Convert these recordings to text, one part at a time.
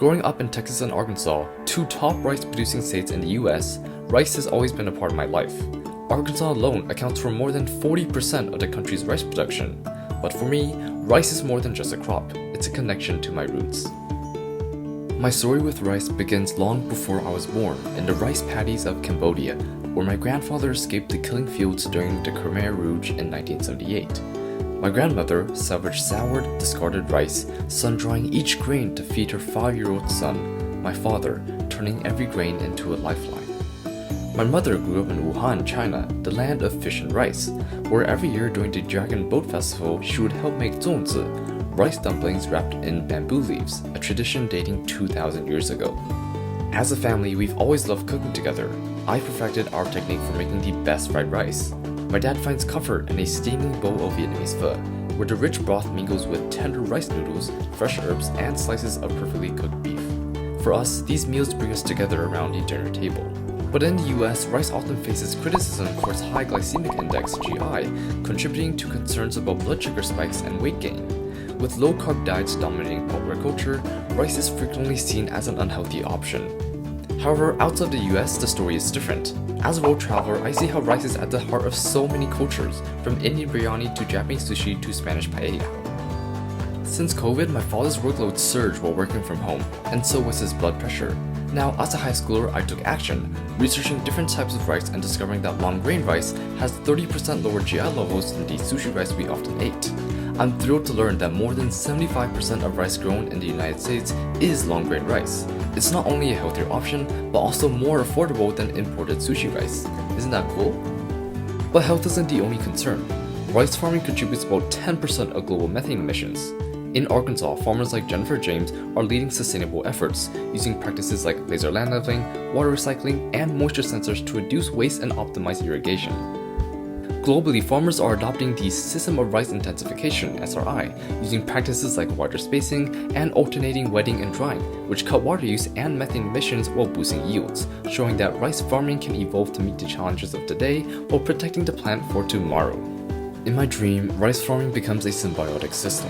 Growing up in Texas and Arkansas, two top rice-producing states in the US, rice has always been a part of my life. Arkansas alone accounts for more than 40% of the country's rice production. But for me, rice is more than just a crop, it's a connection to my roots. My story with rice begins long before I was born in the rice paddies of Cambodia, where my grandfather escaped the killing fields during the Khmer Rouge in 1978. My grandmother salvaged soured, discarded rice, sun-drying each grain to feed her 5-year-old son, my father, turning every grain into a lifeline. My mother grew up in Wuhan, China, the land of fish and rice, where every year during the Dragon Boat Festival she would help make zongzi, rice dumplings wrapped in bamboo leaves, a tradition dating 2,000 years ago. As a family, we've always loved cooking together. I perfected our technique for making the best fried rice. My dad finds comfort in a steaming bowl of Vietnamese pho, where the rich broth mingles with tender rice noodles, fresh herbs, and slices of perfectly cooked beef. For us, these meals bring us together around a dinner table. But in the US, rice often faces criticism for its high glycemic index (GI), contributing to concerns about blood sugar spikes and weight gain. With low-carb diets dominating popular culture, rice is frequently seen as an unhealthy option. However, outside the US, the story is different. As a world traveler, I see how rice is at the heart of so many cultures, from Indian biryani to Japanese sushi to Spanish paella. Since COVID, my father's workload surged while working from home, and so was his blood pressure. Now, as a high schooler, I took action, researching different types of rice and discovering that long-grain rice has 30% lower GI levels than the sushi rice we often ate. I'm thrilled to learn that more than 75% of rice grown in the United States is long-grain rice. It's not only a healthier option, but also more affordable than imported sushi rice. Isn't that cool? But health isn't the only concern. Rice farming contributes about 10% of global methane emissions. In Arkansas, farmers like Jennifer James are leading sustainable efforts, using practices like laser land leveling, water recycling, and moisture sensors to reduce waste and optimize irrigation. Globally, farmers are adopting the System of Rice Intensification (SRI), using practices like water spacing and alternating wetting and drying, which cut water use and methane emissions while boosting yields, showing that rice farming can evolve to meet the challenges of today while protecting the plant for tomorrow. In my dream, rice farming becomes a symbiotic system.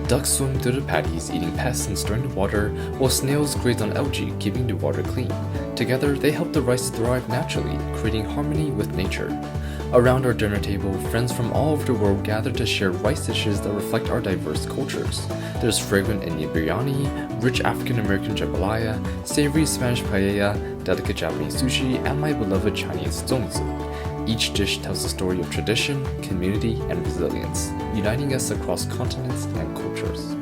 Ducks swim through the paddies, eating pests and stirring the water, while snails graze on algae, keeping the water clean. Together, they help the rice thrive naturally, creating harmony with nature. Around our dinner table, friends from all over the world gather to share rice dishes that reflect our diverse cultures. There's fragrant Indian biryani, rich African-American jambalaya, savory Spanish paella, delicate Japanese sushi, and my beloved Chinese zongzi. Each dish tells a story of tradition, community, and resilience, uniting us across continents and cultures.